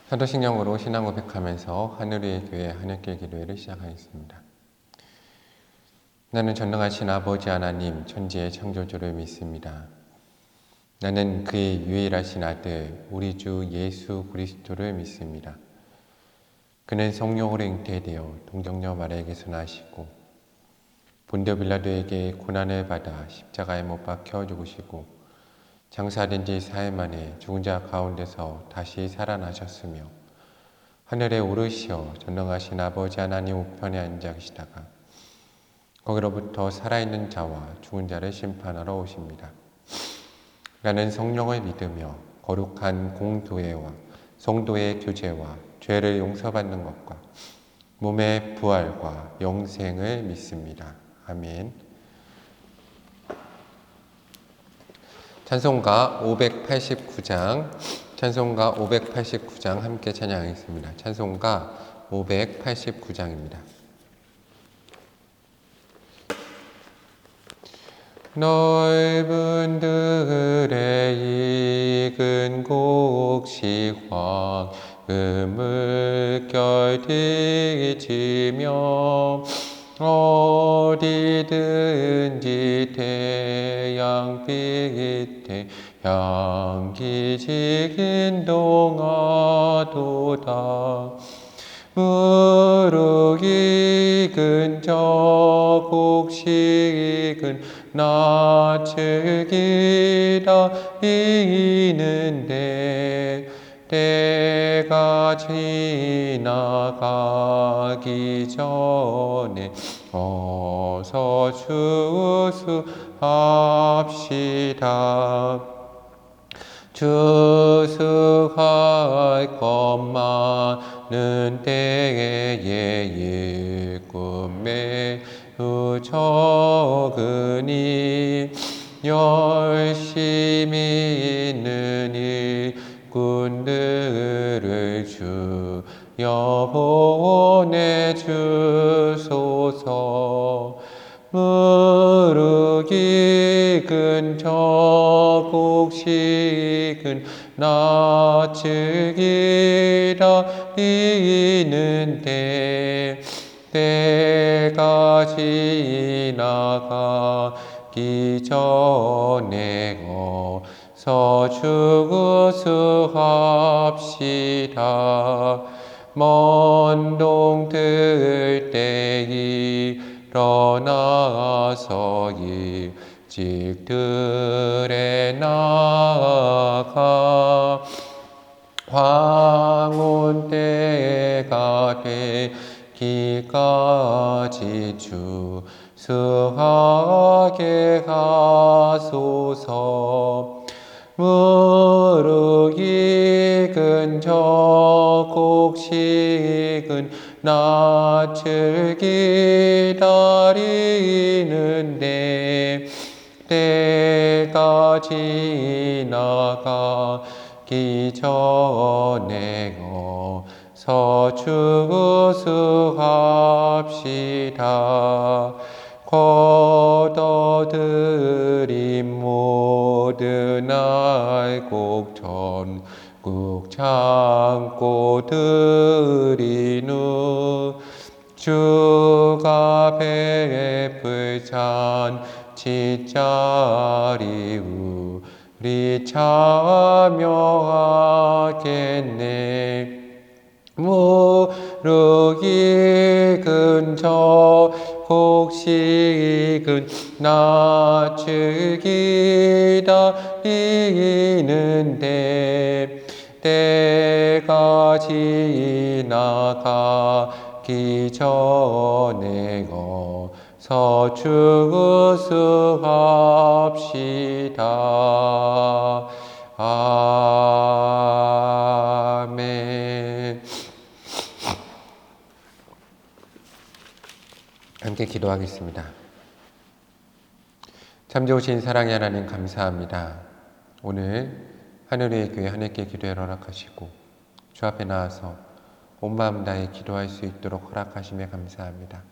사도신경으로 신앙 고백하면서 하늘의 교회 하늘길 기도회를 시작하겠습니다. 나는 전능하신 아버지 하나님 천지의 창조주를 믿습니다. 나는 그의 유일하신 아들 우리 주 예수 그리스도를 믿습니다. 그는 성령으로 잉태되어 동정녀 마리아에게서 나시고 본디오 빌라도에게 고난을 받아 십자가에 못 박혀 죽으시고 장사된 지 4일 만에 죽은 자 가운데서 다시 살아나셨으며 하늘에 오르시어 전능하신 아버지 하나님 우편에 앉아 계시다가 거기로부터 살아있는 자와 죽은 자를 심판하러 오십니다. 나는 성령을 믿으며 거룩한 공도회와 성도의 교제와 죄를 용서받는 것과 몸의 부활과 영생을 믿습니다. 아멘. 찬송가 589장 함께 찬양하겠습니다. 찬송가 589장입니다. 넓은 들의 익은 곡식 황금을 결디치며 어디든지 태양 빛에 양기지긴 동하도다. 무르 익은 저 곡식은 낯을 기다리는데 때가 지나가기 전에 어서 추수합시다. 추수할 것 많은 때에 일꾼 매우 적으니 열심히 있는 일꾼들을 주여 보내주소서. 무르 익은 저 곡식은 낯을 기다리는데 때가 지나가기 전에 어서 추수합시다. 먼 동들 때 일어나서 일찍 들에 나가 황혼 때가 되기까지 추수하게 하소서. 무르 익은 저 곡식은 낯을 기다리는데 때가 지나가기 전에 어서 추수합시다. 거둬들인 모든 알곡 전국 참고 드리누 주가 베풀 잔치자리 우리 참여하겠네. 무르 익은 저 곡식은 낯을 기다리는데 때가 지나가기 전에 어서 추수합시다. 아멘. 함께 기도하겠습니다. 참 좋으신 사랑의 하나님 감사합니다. 오늘 하늘의 교회 하늘길 기도회를 허락하시고 주 앞에 나와서 온 마음 다해 기도할 수 있도록 허락하심에 감사합니다.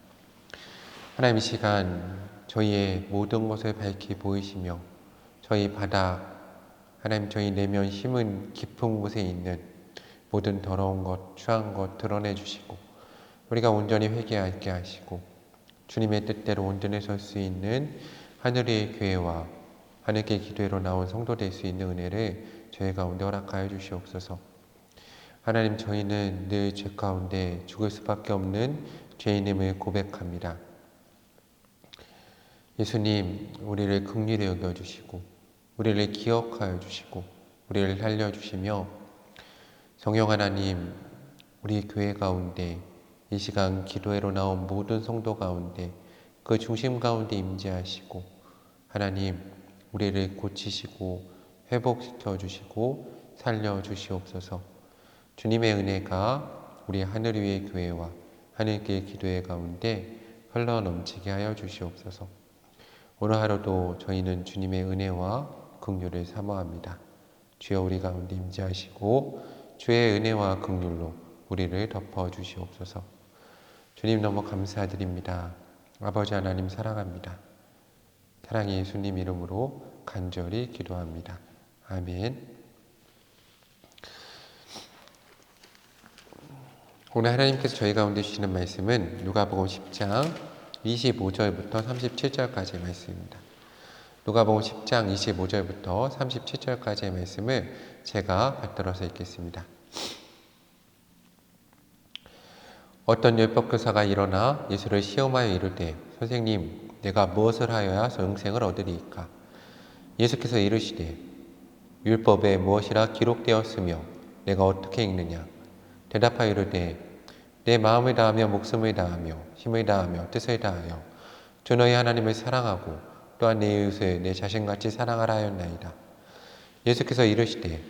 하나님, 이 시간 저희의 모든 것을 밝히 보이시며 저희 바닥, 하나님 저희 내면 힘은 깊은 곳에 있는 모든 더러운 것, 추한 것 드러내 주시고 우리가 온전히 회개하게 하시고 주님의 뜻대로 온전히 설 수 있는 하늘의 교회와 하늘의 기도회로 나온 성도 될 수 있는 은혜를 저희 가운데 허락하여 주시옵소서. 하나님, 저희는 늘 죄 가운데 죽을 수밖에 없는 죄인임을 고백합니다. 예수님, 우리를 긍휼히 여겨주시고 우리를 기억하여 주시고 우리를 살려주시며 성령 하나님, 우리 교회 가운데 이 시간 기도회로 나온 모든 성도 가운데 그 중심 가운데 임재하시고 하나님, 우리를 고치시고 회복시켜 주시고 살려 주시옵소서. 주님의 은혜가 우리 하늘 위의 교회와 하늘길 기도회 가운데 흘러 넘치게 하여 주시옵소서. 오늘 하루도 저희는 주님의 은혜와 긍휼을 사모합니다. 주여, 우리 가운데 임재하시고 주의 은혜와 긍휼로 우리를 덮어 주시옵소서. 주님, 너무 감사드립니다. 아버지 하나님, 사랑합니다. 사랑의 예수님 이름으로 간절히 기도합니다. 아멘. 오늘 하나님께서 저희 가운데 주시는 말씀은 누가복음 10장 25절부터 37절까지의 말씀입니다. 누가복음 10장 25절부터 37절까지의 말씀을 제가 받들어서 읽겠습니다. 어떤 율법교사가 일어나 예수를 시험하여 이르되, 선생님, 내가 무엇을 하여야 영생을 얻으리이까? 예수께서 이르시되, 율법에 무엇이라 기록되었으며 내가 어떻게 읽느냐? 대답하여 이르되, 내 마음을 다하며 목숨을 다하며 힘을 다하며 뜻을 다하여 주 너희 하나님을 사랑하고 또한 내 이웃을 내 자신같이 사랑하라 하였나이다. 예수께서 이르시되,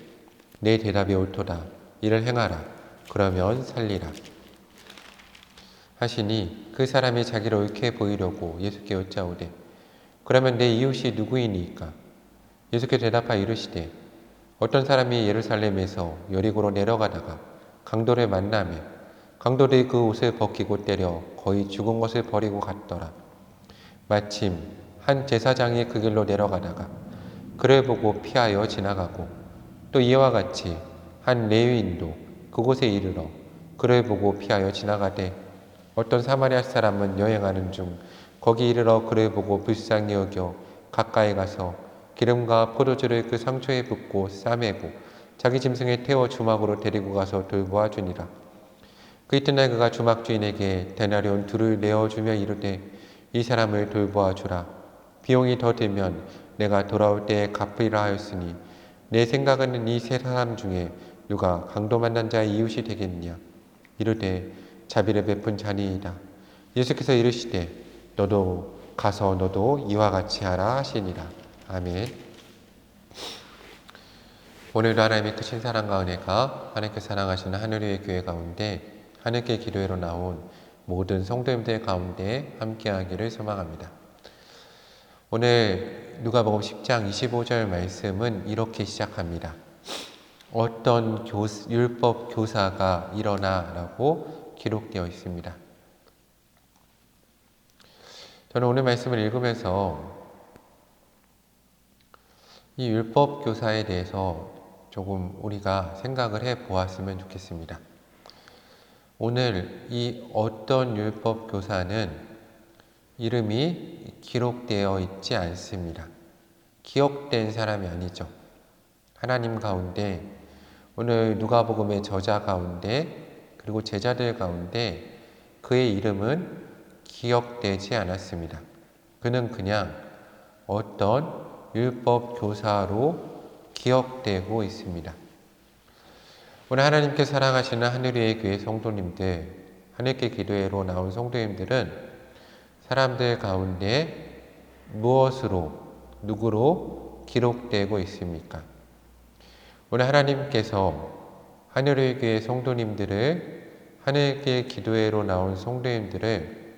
내 대답이 옳도다. 이를 행하라. 그러면 살리라. 하시니 그 사람이 자기를 옳게 보이려고 예수께 여짜오되, 그러면 내 이웃이 누구이니까? 예수께 대답하여 이르시되, 어떤 사람이 예루살렘에서 여리고로 내려가다가 강도를 만나며 강도들이 그 옷을 벗기고 때려 거의 죽은 것을 버리고 갔더라. 마침 한 제사장이 그 길로 내려가다가 그를 보고 피하여 지나가고, 또 이와 같이 한 레위인도 그곳에 이르러 그를 보고 피하여 지나가되, 어떤 사마리아 사람은 여행하는 중 거기 이르러 그를 보고 불쌍히 여겨 가까이 가서 기름과 포도주를 그 상처에 붓고 싸매고 자기 짐승에 태워 주막으로 데리고 가서 돌보아 주니라. 그 이튿날 그가 주막 주인에게 데나리온 둘을 내어주며 이르되, 이 사람을 돌보아 주라. 비용이 더 들면 내가 돌아올 때에 갚으리라 하였으니 내 생각은 이 세 사람 중에 누가 강도 만난 자의 이웃이 되겠느냐? 이르되, 자비를 베푼 자니이다. 예수께서 이르시되, 너도 가서 너도 이와 같이 하라 하시니라. 아멘. 오늘도 하나님의 크신 사랑과 은혜가 하나님께 사랑하시는 하늘의 교회 가운데 하늘께 기도회로 나온 모든 성도님들 가운데 함께하기를 소망합니다. 오늘 누가복음 10장 25절 말씀은 이렇게 시작합니다. 어떤 율법 교사가 일어나 라고 기록되어 있습니다. 저는 오늘 말씀을 읽으면서 이 율법 교사에 대해서 조금 우리가 생각을 해 보았으면 좋겠습니다. 오늘 이 어떤 율법 교사는 이름이 기록되어 있지 않습니다. 기억된 사람이 아니죠. 하나님 가운데, 오늘 누가복음의 저자 가운데, 그리고 제자들 가운데 그의 이름은 기억되지 않았습니다. 그는 그냥 어떤 율법 교사로 기억되고 있습니다. 오늘 하나님께 사랑하시는 하늘의 교회 성도님들, 하늘께 기도회로 나온 성도님들은 사람들 가운데 무엇으로, 누구로 기록되고 있습니까? 오늘 하나님께서 하늘의 교회 성도님들을, 하늘의 기도회로 나온 성도님들을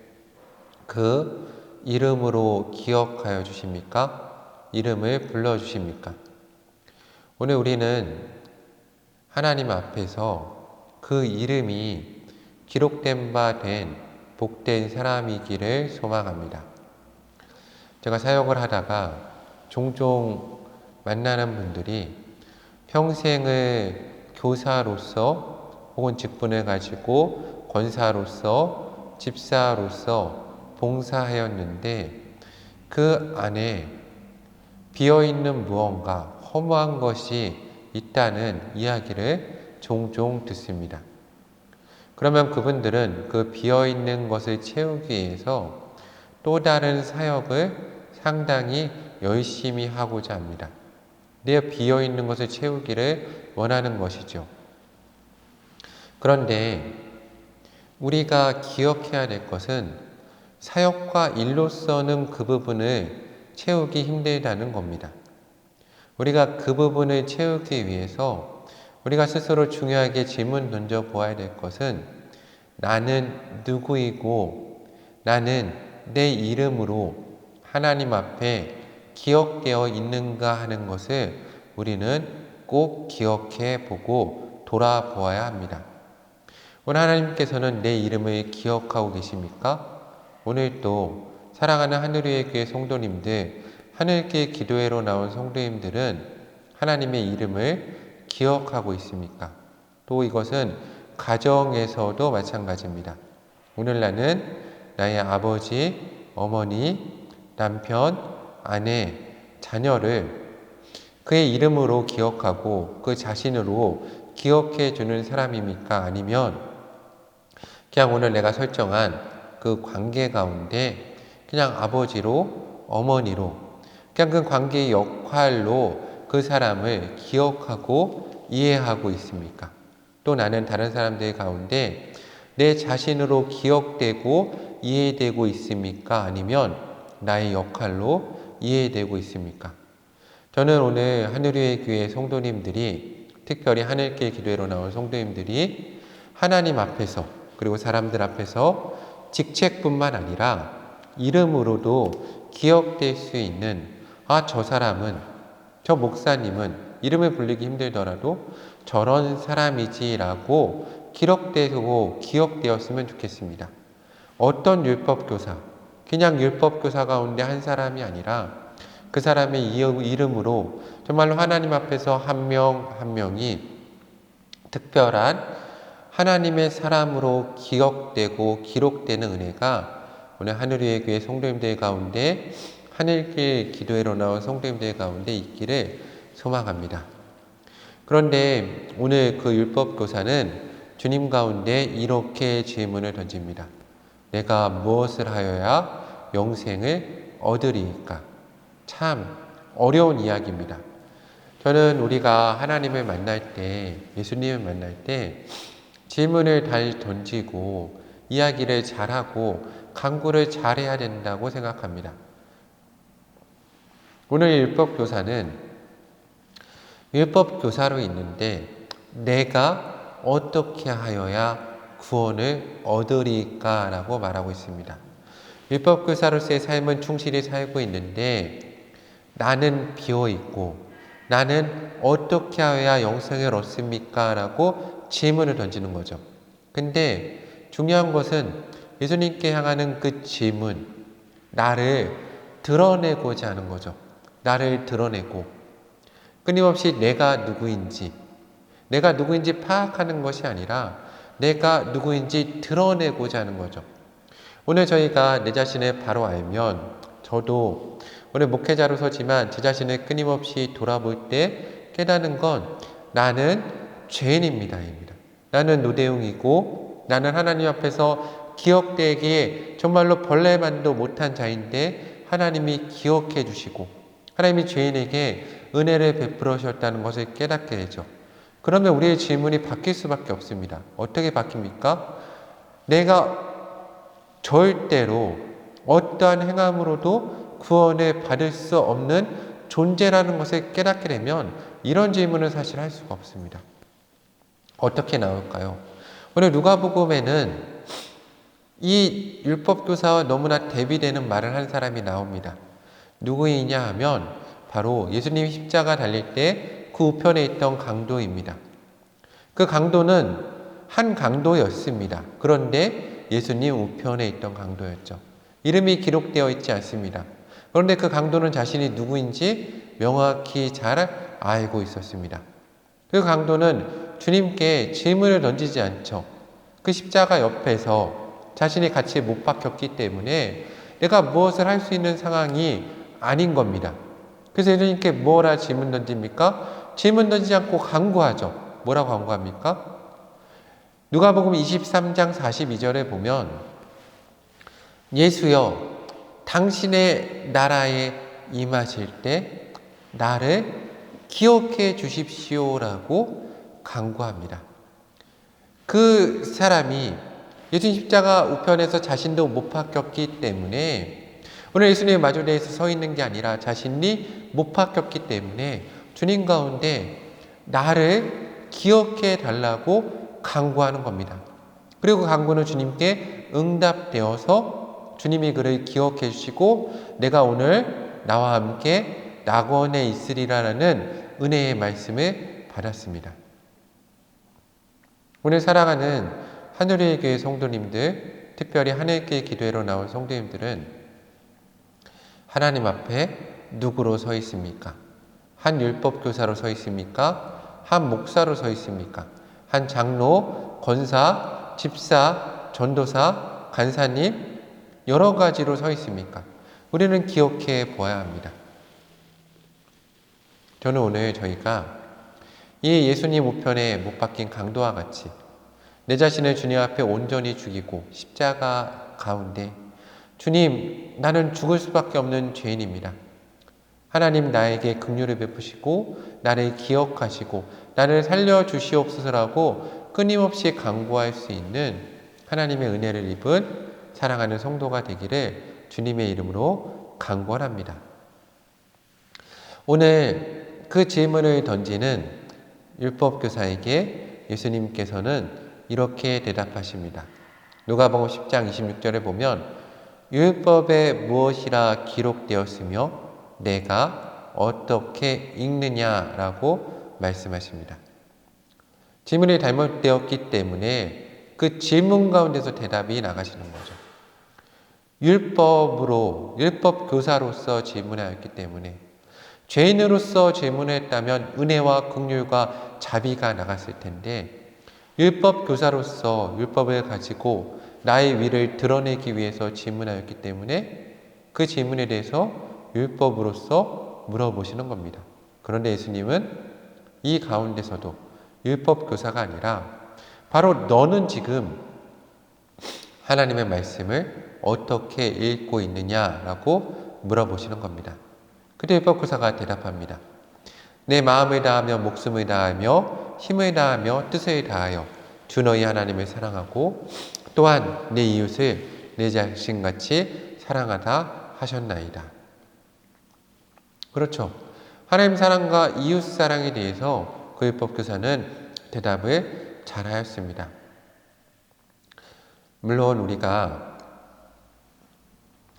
그 이름으로 기억하여 주십니까? 이름을 불러주십니까? 오늘 우리는 하나님 앞에서 그 이름이 기록된 바 된 복된 사람이기를 소망합니다. 제가 사역을 하다가 종종 만나는 분들이 평생을 교사로서 혹은 직분을 가지고 권사로서 집사로서 봉사하였는데 그 안에 비어있는 무언가 허무한 것이 있다는 이야기를 종종 듣습니다. 그러면 그분들은 그 비어있는 것을 채우기 위해서 또 다른 사역을 상당히 열심히 하고자 합니다. 내 비어있는 것을 채우기를 원하는 것이죠. 그런데 우리가 기억해야 될 것은 사역과 일로서는 그 부분을 채우기 힘들다는 겁니다. 우리가 그 부분을 채우기 위해서 우리가 스스로 중요하게 질문 던져 보아야 될 것은 나는 누구이고 나는 내 이름으로 하나님 앞에 기억되어 있는가 하는 것을 우리는 꼭 기억해 보고 돌아보아야 합니다. 오늘 하나님께서는 내 이름을 기억하고 계십니까? 오늘 또 사랑하는 하늘위의 교회 성도님들, 하늘길 기도회로 나온 성도님들은 하나님의 이름을 기억하고 있습니까? 또 이것은 가정에서도 마찬가지입니다. 오늘 나는 나의 아버지, 어머니, 남편, 아내, 자녀를 그의 이름으로 기억하고 그 자신으로 기억해 주는 사람입니까? 아니면 그냥 오늘 내가 설정한 그 관계 가운데 그냥 아버지로, 어머니로 그냥 그 관계의 역할로 그 사람을 기억하고 이해하고 있습니까? 또 나는 다른 사람들 가운데 내 자신으로 기억되고 이해되고 있습니까? 아니면 나의 역할로 이해되고 있습니까? 저는 오늘 하늘위의 교회 성도님들이, 특별히 하늘길 기도회로 나온 성도님들이 하나님 앞에서 그리고 사람들 앞에서 직책뿐만 아니라 이름으로도 기억될 수 있는 저 사람은, 저 목사님은 이름을 부르기 힘들더라도 저런 사람이지라고 기록되고 기억되었으면 좋겠습니다. 어떤 율법교사, 그냥 율법교사 가운데 한 사람이 아니라 그 사람의 이름으로 정말로 하나님 앞에서 한 명 한 명이 특별한 하나님의 사람으로 기억되고 기록되는 은혜가 오늘 하늘위의 교회 성도님들 가운데, 하늘길 기도회로 나온 성도님들 가운데 있기를 소망합니다. 그런데 오늘 그 율법교사는 주님 가운데 이렇게 질문을 던집니다. 내가 무엇을 하여야 영생을 얻으리이까? 참 어려운 이야기입니다. 저는 우리가 하나님을 만날 때, 예수님을 만날 때 질문을 잘 던지고 이야기를 잘하고 강구를 잘해야 된다고 생각합니다. 오늘 율법교사는 율법교사로 있는데 내가 어떻게 하여야 구원을 얻으리까? 라고 말하고 있습니다. 율법교사로서의 삶은 충실히 살고 있는데 나는 비어있고 나는 어떻게 하여야 영생을 얻습니까? 라고 질문을 던지는 거죠. 근데 중요한 것은 예수님께 향하는 그 질문, 나를 드러내고자 하는 거죠. 나를 드러내고 끊임없이 내가 누구인지 파악하는 것이 아니라 내가 누구인지 드러내고자 하는 거죠. 오늘 저희가 내 자신을 바로 알면, 저도 오늘 목회자로 서지만 제 자신을 끊임없이 돌아볼 때 깨닫는 건 나는 죄인입니다. 나는 노대웅이고 나는 하나님 앞에서 기억되기에 정말로 벌레만도 못한 자인데 하나님이 기억해 주시고 하나님이 죄인에게 은혜를 베풀어 주셨다는 것을 깨닫게 되죠. 그러면 우리의 질문이 바뀔 수밖에 없습니다. 어떻게 바뀝니까? 내가 절대로 어떠한 행함으로도 구원을 받을 수 없는 존재라는 것을 깨닫게 되면 이런 질문을 사실 할 수가 없습니다. 어떻게 나올까요? 오늘 누가복음에는 이 율법교사와 너무나 대비되는 말을 한 사람이 나옵니다. 누구이냐 하면 바로 예수님이 십자가 달릴 때 그 우편에 있던 강도입니다. 그 강도는 한 강도였습니다. 그런데 예수님 우편에 있던 강도였죠. 이름이 기록되어 있지 않습니다. 그런데 그 강도는 자신이 누구인지 명확히 잘 알고 있었습니다. 그 강도는 주님께 질문을 던지지 않죠. 그 십자가 옆에서 자신이 같이 못 박혔기 때문에 내가 무엇을 할 수 있는 상황이 아닌 겁니다. 그래서 예수님께 뭐라 질문 던집니까? 질문 던지지 않고 간구하죠. 뭐라고 간구합니까? 누가복음 23장 42절에 보면 예수여 당신의 나라에 임하실 때 나를 기억해 주십시오라고 간구합니다. 그 사람이 예수님 십자가 우편에서 자신도 못 박혔기 때문에 오늘 예수님의 마주대에서 서 있는 게 아니라 자신이 못 박혔기 때문에 주님 가운데 나를 기억해 달라고 간구하는 겁니다. 그리고 간구는 주님께 응답되어서 주님이 그를 기억해 주시고 내가 오늘 나와 함께 낙원에 있으리라는 은혜의 말씀을 받았습니다. 오늘 사랑하는 하늘의 교회 성도님들, 특별히 하늘교회 기도회로 나온 성도님들은 하나님 앞에 누구로 서 있습니까? 한 율법교사로 서 있습니까? 한 목사로 서 있습니까? 한 장로, 권사, 집사, 전도사, 간사님 여러 가지로 서 있습니까? 우리는 기억해 보아야 합니다. 저는 오늘 저희가 이 예수님 우편에 못 박힌 강도와 같이 내 자신을 주님 앞에 온전히 죽이고 십자가 가운데 주님 나는 죽을 수밖에 없는 죄인입니다. 하나님 나에게 긍휼을 베푸시고 나를 기억하시고 나를 살려주시옵소서라고 끊임없이 간구할 수 있는 하나님의 은혜를 입은 사랑하는 성도가 되기를 주님의 이름으로 간구합니다. 오늘 그 질문을 던지는 율법교사에게 예수님께서는 이렇게 대답하십니다. 누가복음 10장 26절에 보면 율법에 무엇이라 기록되었으며 내가 어떻게 읽느냐라고 말씀하십니다. 질문이 잘못되었기 때문에 그 질문 가운데서 대답이 나가시는 거죠. 율법교사로서 질문하였기 때문에 죄인으로서 질문했다면 은혜와 긍휼과 자비가 나갔을 텐데 율법교사로서 율법을 가지고 나의 위를 드러내기 위해서 질문하였기 때문에 그 질문에 대해서 율법으로서 물어보시는 겁니다. 그런데 예수님은 이 가운데서도 율법교사가 아니라 바로 너는 지금 하나님의 말씀을 어떻게 읽고 있느냐라고 물어보시는 겁니다. 그때 율법교사가 대답합니다. 내 마음을 다하며 목숨을 다하며 힘을 다하며 뜻을 다하여 주 너희 하나님을 사랑하고 또한 내 이웃을 내 자신같이 사랑하다 하셨나이다. 그렇죠. 하나님 사랑과 이웃 사랑에 대해서 그 율법교사는 대답을 잘하였습니다. 물론 우리가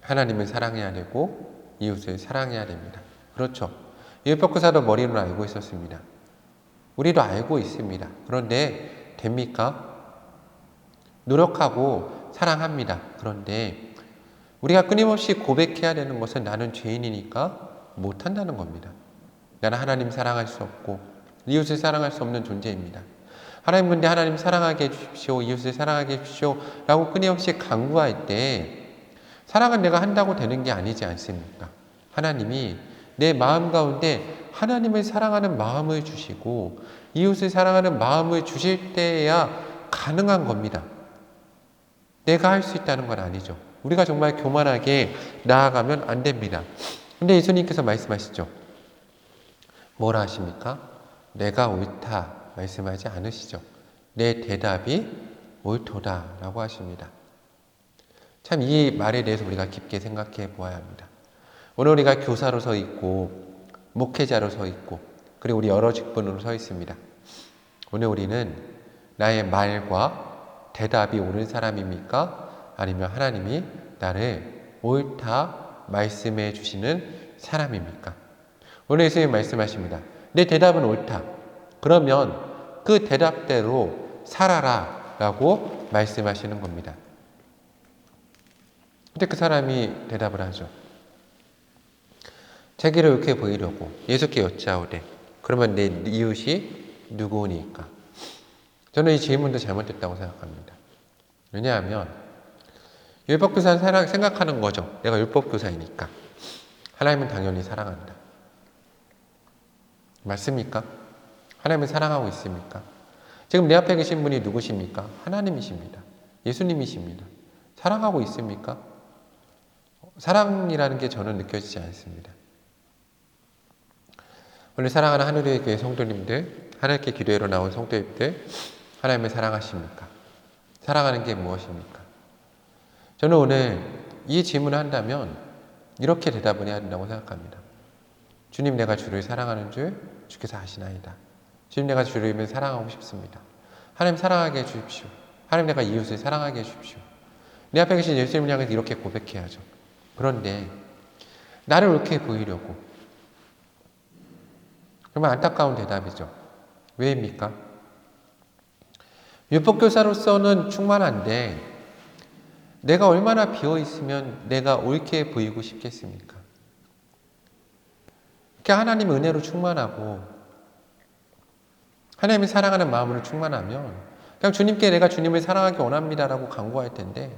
하나님을 사랑해야 되고 이웃을 사랑해야 됩니다. 그렇죠. 율법교사도 머리로 알고 있었습니다. 우리도 알고 있습니다. 그런데 됩니까? 노력하고 사랑합니다. 그런데 우리가 끊임없이 고백해야 되는 것은 나는 죄인이니까 못한다는 겁니다. 나는 하나님 사랑할 수 없고 이웃을 사랑할 수 없는 존재입니다. 하나님 근데 하나님 사랑하게 해주십시오. 이웃을 사랑하게 해주십시오. 라고 끊임없이 간구할 때 사랑은 내가 한다고 되는 게 아니지 않습니까? 하나님이 내 마음 가운데 하나님을 사랑하는 마음을 주시고 이웃을 사랑하는 마음을 주실 때야 가능한 겁니다. 내가 할 수 있다는 건 아니죠. 우리가 정말 교만하게 나아가면 안 됩니다. 근데 예수님께서 말씀하시죠. 뭐라 하십니까? 내가 옳다 말씀하지 않으시죠. 내 대답이 옳도다 라고 하십니다. 참 이 말에 대해서 우리가 깊게 생각해 보아야 합니다. 오늘 우리가 교사로 서 있고 목회자로 서 있고 그리고 우리 여러 직분으로 서 있습니다. 오늘 우리는 나의 말과 대답이 옳은 사람입니까? 아니면 하나님이 나를 옳다 말씀해 주시는 사람입니까? 오늘 예수님이 말씀하십니다. 내 대답은 옳다. 그러면 그 대답대로 살아라 라고 말씀하시는 겁니다. 근데 그 사람이 대답을 하죠. 자기를 옳게 보이려고 예수께 여짜오되 그러면 내 이웃이 누구니까? 저는 이 질문도 잘못됐다고 생각합니다. 왜냐하면 율법교사는 생각하는 거죠. 내가 율법교사이니까 하나님은 당연히 사랑한다. 맞습니까? 하나님을 사랑하고 있습니까? 지금 내 앞에 계신 분이 누구십니까? 하나님이십니다. 예수님이십니다. 사랑하고 있습니까? 사랑이라는 게 저는 느껴지지 않습니다. 오늘 사랑하는 하늘의 교회 성도님들, 하나님께 기도회로 나온 성도님들, 하나님을 사랑하십니까? 사랑하는 게 무엇입니까? 저는 오늘 이 질문을 한다면 이렇게 대답을 해야 된다고 생각합니다. 주님, 내가 주를 사랑하는 줄 주께서 아시나이다. 주님, 내가 주를 사랑하고 싶습니다. 하나님 사랑하게 해주십시오. 하나님, 내가 이웃을 사랑하게 해주십시오. 내 앞에 계신 예수님을 향해서 이렇게 고백해야죠. 그런데 나를 옳게 보이려고, 정말 안타까운 대답이죠. 왜입니까? 율법교사로서는 충만한데 내가 얼마나 비어있으면 내가 옳게 보이고 싶겠습니까? 이렇게 하나님 은혜로 충만하고 하나님을 사랑하는 마음으로 충만하면 그냥 주님께 내가 주님을 사랑하기 원합니다라고 간구할 텐데,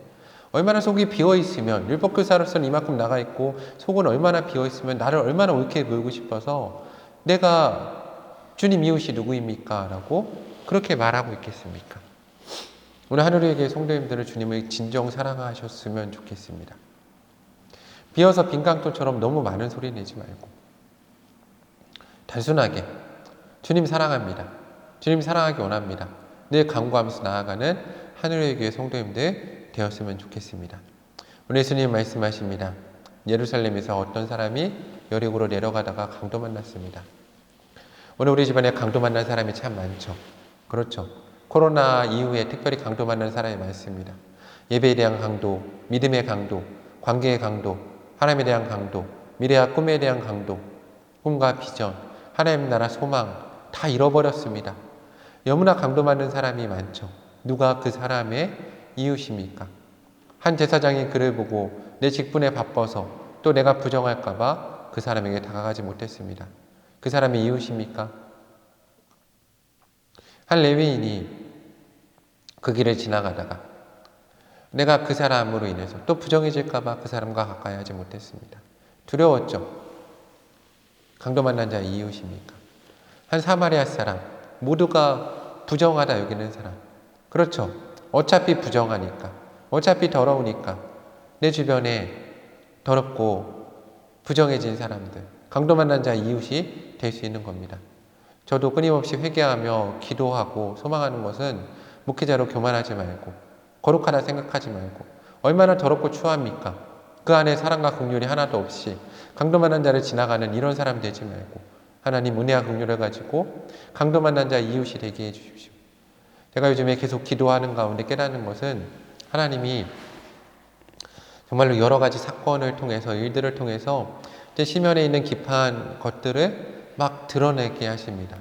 얼마나 속이 비어있으면, 율법교사로서는 이만큼 나가있고 속은 얼마나 비어있으면 나를 얼마나 옳게 보이고 싶어서 내가 주님 이웃이 누구입니까? 라고 그렇게 말하고 있겠습니까? 오늘 하늘의 교회 성도님들은 주님을 진정 사랑하셨으면 좋겠습니다. 비어서 빈강토처럼 너무 많은 소리 내지 말고 단순하게 주님 사랑합니다. 주님 사랑하기 원합니다. 늘 간구하면서 나아가는 하늘의 교회 성도님들 되었으면 좋겠습니다. 오늘 예수님 말씀하십니다. 예루살렘에서 어떤 사람이 여리고로 내려가다가 강도 만났습니다. 오늘 우리 집안에 강도 만난 사람이 참 많죠. 그렇죠. 코로나 이후에 특별히 강도 만난 사람이 많습니다. 예배에 대한 강도, 믿음의 강도, 관계의 강도, 하나님에 대한 강도, 미래와 꿈에 대한 강도, 꿈과 비전, 하나님 나라 소망 다 잃어버렸습니다. 너무나 강도 만난 사람이 많죠. 누가 그 사람의 이웃입니까? 한 제사장이 그를 보고 내 직분에 바빠서 또 내가 부정할까봐 그 사람에게 다가가지 못했습니다. 그 사람의 이웃입니까? 한 레위인이 그 길을 지나가다가 내가 그 사람으로 인해서 또 부정해질까봐 그 사람과 가까이 하지 못했습니다. 두려웠죠. 강도 만난 자의 이웃입니까? 한 사마리아 사람, 모두가 부정하다 여기는 사람. 그렇죠. 어차피 부정하니까, 어차피 더러우니까 내 주변에 더럽고 부정해진 사람들, 강도 만난 자의 이웃이 될 수 있는 겁니다. 저도 끊임없이 회개하며 기도하고 소망하는 것은 목회자로 교만하지 말고 거룩하다 생각하지 말고 얼마나 더럽고 추합니까? 그 안에 사랑과 긍휼이 하나도 없이 강도 만난 자를 지나가는 이런 사람 되지 말고 하나님 은혜와 긍휼을 가지고 강도 만난 자의 이웃이 되게 해주십시오. 제가 요즘에 계속 기도하는 가운데 깨닫는 것은 하나님이 정말로 여러 가지 사건을 통해서 일들을 통해서 제 심연에 있는 깊은 것들을 막 드러내게 하십니다.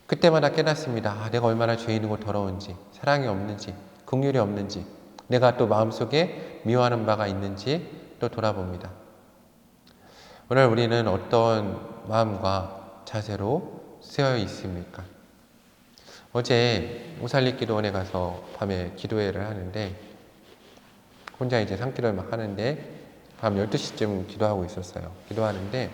그때마다 깨닫습니다. 아, 내가 얼마나 죄인이고 더러운지, 사랑이 없는지, 긍휼이 없는지, 내가 또 마음속에 미워하는 바가 있는지 또 돌아봅니다. 오늘 우리는 어떤 마음과 자세로 쓰여 있습니까? 어제 오살리 기도원에 가서 밤에 기도회를 하는데 혼자 이제 산기도를 막 하는데 밤 12시쯤 기도하고 있었어요. 기도하는데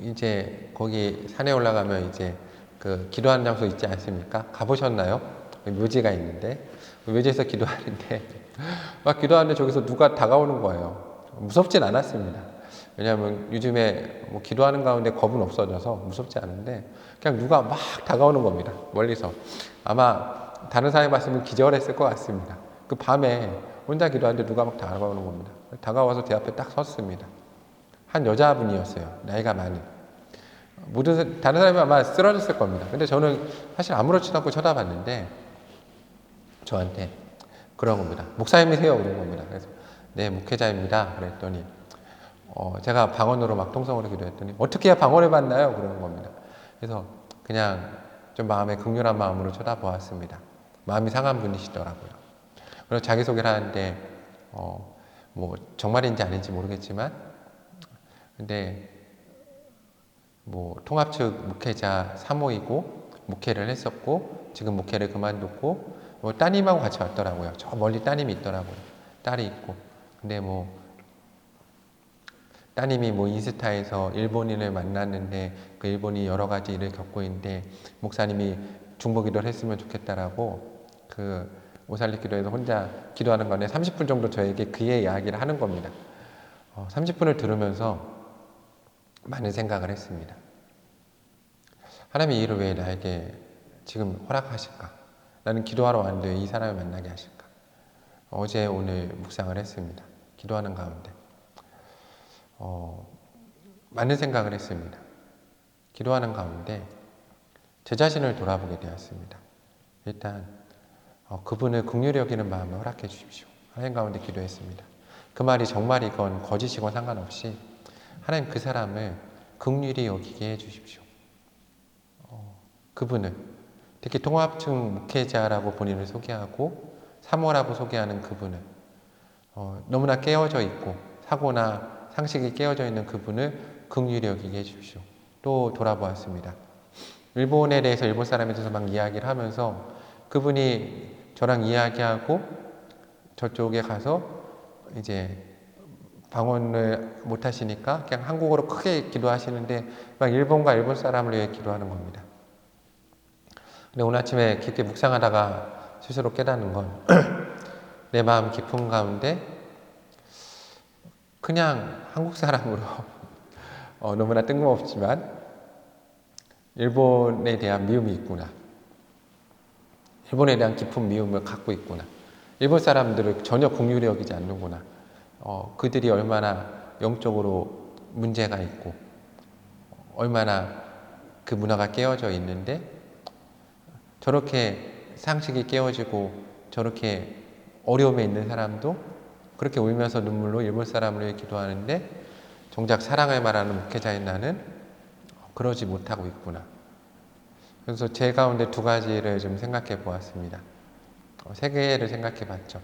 이제 거기 산에 올라가면 이제 그 기도하는 장소 있지 않습니까? 가보셨나요? 묘지가 있는데 묘지에서 기도하는데 막 기도하는데 저기서 누가 다가오는 거예요. 무섭진 않았습니다. 왜냐하면 요즘에 뭐 기도하는 가운데 겁은 없어져서 무섭지 않은데 그냥 누가 막 다가오는 겁니다. 멀리서. 아마 다른 사람이 봤으면 기절했을 것 같습니다. 그 밤에 혼자 기도하는데 누가 막 다가오는 겁니다. 다가와서 제 앞에 딱 섰습니다. 한 여자분이었어요. 나이가 많은. 다른 사람이 아마 쓰러졌을 겁니다. 근데 저는 사실 아무렇지도 않고 쳐다봤는데 저한테 그런 겁니다. 목사님이세요? 그런 겁니다. 그래서 네, 목회자입니다. 그랬더니 제가 방언으로 막 통성으로 기도했더니 어떻게 해야 방언을 받나요? 그러는 겁니다. 그래서 그냥 좀 마음에 긍휼한 마음으로 쳐다보았습니다. 마음이 상한 분이시더라고요. 그래서 자기소개를 하는데 뭐 정말인지 아닌지 모르겠지만 근데 뭐 통합측 목회자 사모이고 목회를 했었고 지금 목회를 그만뒀고 뭐 따님하고 같이 왔더라고요. 저 멀리 따님이 있더라고요. 딸이 있고. 근데 뭐 따님이 뭐 인스타에서 일본인을 만났는데 그 일본이 여러 가지 일을 겪고 있는데 목사님이 중보기도를 했으면 좋겠다라고 그 오살리 기도에서 혼자 기도하는 건데 30분 정도 저에게 그의 이야기를 하는 겁니다. 30분을 들으면서 많은 생각을 했습니다. 하나님이 이 일을 왜 나에게 지금 허락하실까? 나는 기도하러 왔는데 왜 이 사람을 만나게 하실까? 어제 오늘 묵상을 했습니다. 기도하는 가운데 많은 생각을 했습니다. 기도하는 가운데 제 자신을 돌아보게 되었습니다. 일단 그분을 긍휼히 여기는 마음을 허락해 주십시오. 하나님 가운데 기도했습니다. 그 말이 정말이건 거짓이건 상관없이 하나님 그 사람을 긍휼히 여기게 해 주십시오. 그분을 특히 통합층 목회자라고 본인을 소개하고 사모라고 소개하는 그분을 너무나 깨어져 있고 사고나 상식이 깨어져 있는 그분을 긍휼히 여기게 해 주십시오. 또 돌아보았습니다. 일본에 대해서 일본 사람에 대해서 막 이야기를 하면서 그분이 저랑 이야기하고 저쪽에 가서 이제 방언을 못 하시니까 그냥 한국어로 크게 기도하시는데 막 일본과 일본 사람을 위해 기도하는 겁니다. 근데 오늘 아침에 깊게 묵상하다가 스스로 깨닫는 건 내 마음 깊은 가운데 그냥 한국 사람으로 너무나 뜬금없지만 일본에 대한 미움이 있구나. 일본에 대한 깊은 미움을 갖고 있구나. 일본 사람들을 전혀 긍휼히 여기지 않는구나. 그들이 얼마나 영적으로 문제가 있고 얼마나 그 문화가 깨어져 있는데 저렇게 상식이 깨어지고 저렇게 어려움에 있는 사람도 그렇게 울면서 눈물로 일본 사람을 위해 기도하는데 정작 사랑을 말하는 목회자인 나는 그러지 못하고 있구나. 그래서 제 가운데 두 가지를 좀 생각해 보았습니다. 세 개를 생각해 봤죠.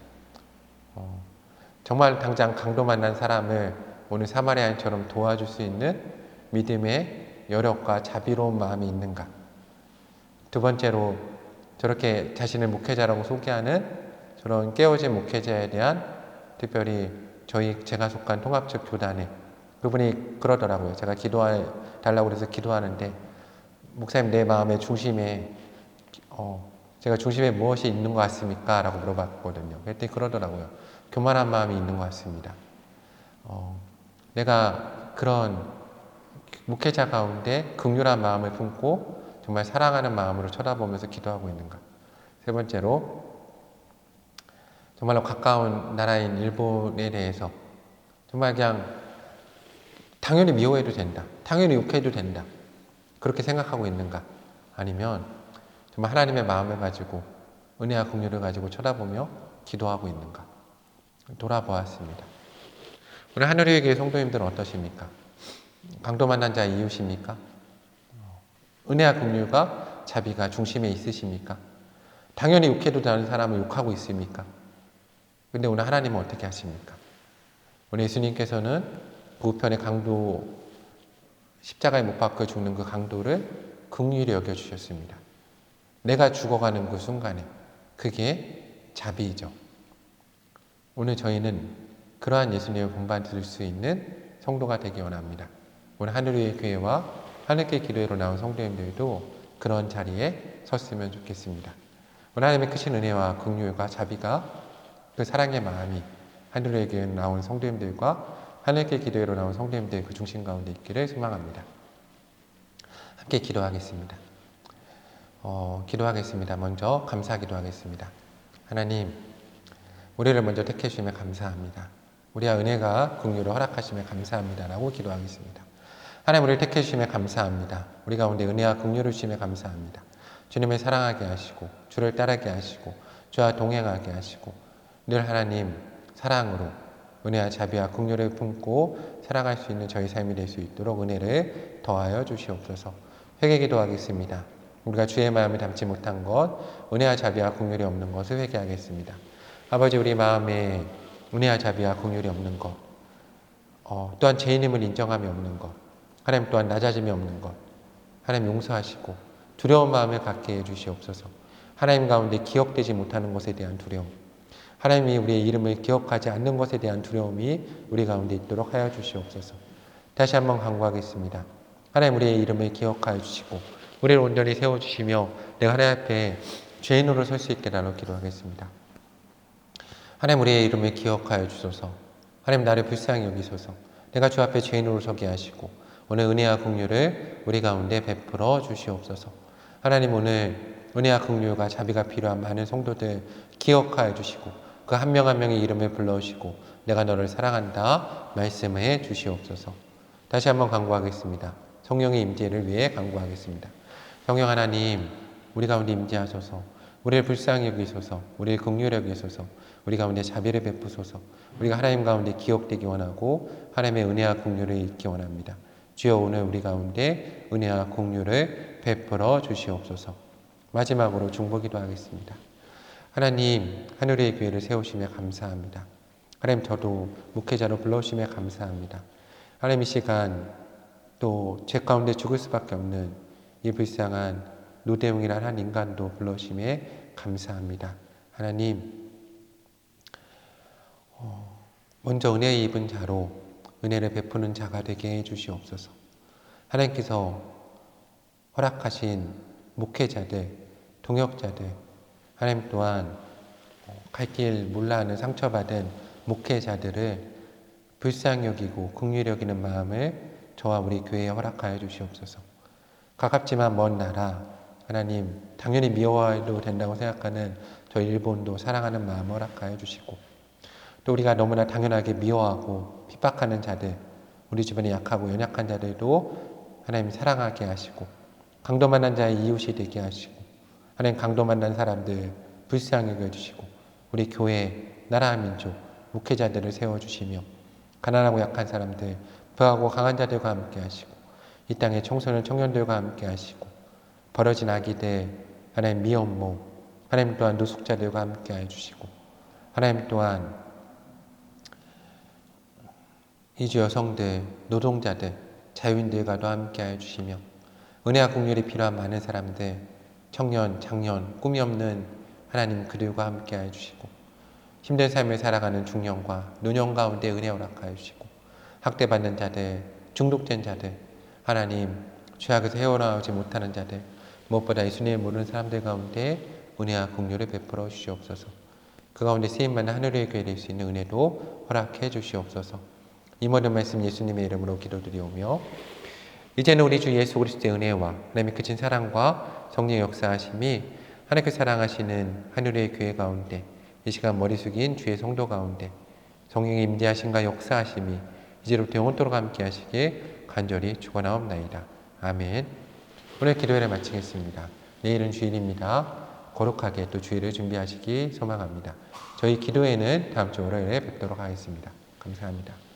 정말 당장 강도 만난 사람을 오늘 사마리아인처럼 도와줄 수 있는 믿음의 여력과 자비로운 마음이 있는가. 두 번째로 저렇게 자신을 목회자라고 소개하는 저런 깨어진 목회자에 대한 특별히 제가 속한 통합측 교단에 그분이 그러더라고요. 제가 기도해 달라고 그래서 기도하는데 목사님 내 마음의 중심에 제가 중심에 무엇이 있는 것 같습니까? 라고 물어봤거든요. 그랬더니 그러더라고요. 교만한 마음이 있는 것 같습니다. 내가 그런 목회자 가운데 긍휼한 마음을 품고 정말 사랑하는 마음으로 쳐다보면서 기도하고 있는가. 세 번째로 정말로 가까운 나라인 일본에 대해서 정말 그냥 당연히 미워해도 된다. 당연히 욕해도 된다. 그렇게 생각하고 있는가? 아니면 정말 하나님의 마음을 가지고 은혜와 긍휼을 가지고 쳐다보며 기도하고 있는가? 돌아보았습니다. 우리 하늘의 교회 성도님들은 어떠십니까? 강도 만난 자 이웃입니까? 은혜와 긍휼과 자비가 중심에 있으십니까? 당연히 욕해도 되는 사람을 욕하고 있습니까? 근데 오늘 하나님은 어떻게 하십니까? 오늘 예수님께서는 그 우편의 강도 십자가에 못 박혀 죽는 그 강도를 긍휼히 여겨주셨습니다. 내가 죽어가는 그 순간에 그게 자비이죠. 오늘 저희는 그러한 예수님을 본받을 수 있는 성도가 되기 원합니다. 오늘 하늘의 교회와 하늘길 기도회로 나온 성도님들도 그런 자리에 섰으면 좋겠습니다. 오늘 하나님의 크신 은혜와 긍휼과 자비가 그 사랑의 마음이 하늘의 교회에 나온 성도님들과 하늘길 기도회로 나온 성도님들 그 중심 가운데 있기를 소망합니다. 함께 기도하겠습니다. 기도하겠습니다. 먼저 감사 기도하겠습니다. 하나님, 우리를 먼저 택해 주시면 감사합니다. 우리와 은혜가 긍휼을 허락하시면 감사합니다라고 기도하겠습니다. 하나님, 우리를 택해 주시면 감사합니다. 우리 가운데 은혜와 긍휼을 주시면 감사합니다. 주님을 사랑하게 하시고 주를 따르게 하시고 주와 동행하게 하시고 늘 하나님 사랑으로 은혜와 자비와 긍휼을 품고 살아갈 수 있는 저희 삶이 될 수 있도록 은혜를 더하여 주시옵소서. 회개 기도하겠습니다. 우리가 주의 마음을 담지 못한 것, 은혜와 자비와 긍휼이 없는 것을 회개하겠습니다. 아버지, 우리 마음에 은혜와 자비와 긍휼이 없는 것, 또한 죄인임을 인정함이 없는 것, 하나님 또한 낮아짐이 없는 것 하나님 용서하시고 두려운 마음을 갖게 해주시옵소서. 하나님 가운데 기억되지 못하는 것에 대한 두려움, 하나님이 우리의 이름을 기억하지 않는 것에 대한 두려움이 우리 가운데 있도록 하여 주시옵소서. 다시 한번 간구하겠습니다. 하나님 우리의 이름을 기억하여 주시고 우리를 온전히 세워주시며 내가 하나님 앞에 죄인으로 설 수 있게 나눠 기도하겠습니다. 하나님 우리의 이름을 기억하여 주소서. 하나님 나를 불쌍히 여기소서. 내가 주 앞에 죄인으로 서게 하시고 오늘 은혜와 긍휼을 우리 가운데 베풀어 주시옵소서. 하나님 오늘 은혜와 긍휼과 자비가 필요한 많은 성도들 기억하여 주시고 그 한 명 한 명의 이름을 불러주시고 내가 너를 사랑한다 말씀해 주시옵소서. 다시 한번 간구하겠습니다. 성령의 임재를 위해 간구하겠습니다. 성령 하나님 우리 가운데 임재하소서. 우리를 불쌍히 여기소서. 우리를 긍휼히 여기소서. 우리 가운데 자비를 베푸소서. 우리가 하나님 가운데 기억되기 원하고 하나님의 은혜와 긍휼을 잊기 원합니다. 주여 오늘 우리 가운데 은혜와 긍휼을 베풀어 주시옵소서. 마지막으로 중보기도 하겠습니다. 하나님 하늘의 교회를 세우심에 감사합니다. 하나님 저도 목회자로 불러주심에 감사합니다. 하나님 이 시간 또 제 가운데 죽을 수밖에 없는 이 불쌍한 노대웅이라는 한 인간도 불러주심에 감사합니다. 하나님 먼저 은혜 입은 자로 은혜를 베푸는 자가 되게 해주시옵소서. 하나님께서 허락하신 목회자들, 동역자들, 하나님 또한 갈 길 몰라 하는 상처받은 목회자들을 불쌍히 여기고 긍휼히 여기는 마음을 저와 우리 교회에 허락하여 주시옵소서. 가깝지만 먼 나라, 하나님 당연히 미워해도 된다고 생각하는 저 일본도 사랑하는 마음 허락하여 주시고 또 우리가 너무나 당연하게 미워하고 핍박하는 자들, 우리 주변에 약하고 연약한 자들도 하나님 사랑하게 하시고 강도 만난 자의 이웃이 되게 하시고 하나님 강도 만난 사람들 불쌍히 여겨주시고 우리 교회, 나라, 민족, 목회자들을 세워주시며 가난하고 약한 사람들, 부하고 강한 자들과 함께 하시고 이 땅의 청소년, 청년들과 함께 하시고 벌어진 아기들, 하나님 미혼모, 하나님 또한 노숙자들과 함께 해주시고 하나님 또한 이주 여성들, 노동자들, 자유인들과도 함께 해주시며 은혜와 긍휼이 필요한 많은 사람들, 청년, 장년, 꿈이 없는 하나님 그들과 함께 해주시고 힘든 삶을 살아가는 중년과 노년 가운데 은혜 허락하여 주시고 학대받는 자들, 중독된 자들, 하나님 죄악에서 헤어나오지 못하는 자들, 무엇보다 예수님을 모르는 사람들 가운데 은혜와 긍휼을 베풀어 주시옵소서. 그 가운데 쓰임받는 하늘의 교회 될 수 있는 은혜도 허락해 주시옵소서. 이 모든 말씀 예수님의 이름으로 기도드리오며 이제는 우리 주 예수 그리스도의 은혜와 하나님의 크신 사랑과 성령의 역사하심이 하나님께 사랑하시는 하늘의 교회 가운데 이 시간 머리 숙인 주의 성도 가운데 성령의 임재하심과 역사하심이 이제부터 영원토록 함께 하시길 간절히 축원하옵나이다. 아멘. 오늘 기도회를 마치겠습니다. 내일은 주일입니다. 거룩하게 또 주일을 준비하시기 소망합니다. 저희 기도회는 다음 주 월요일에 뵙도록 하겠습니다. 감사합니다.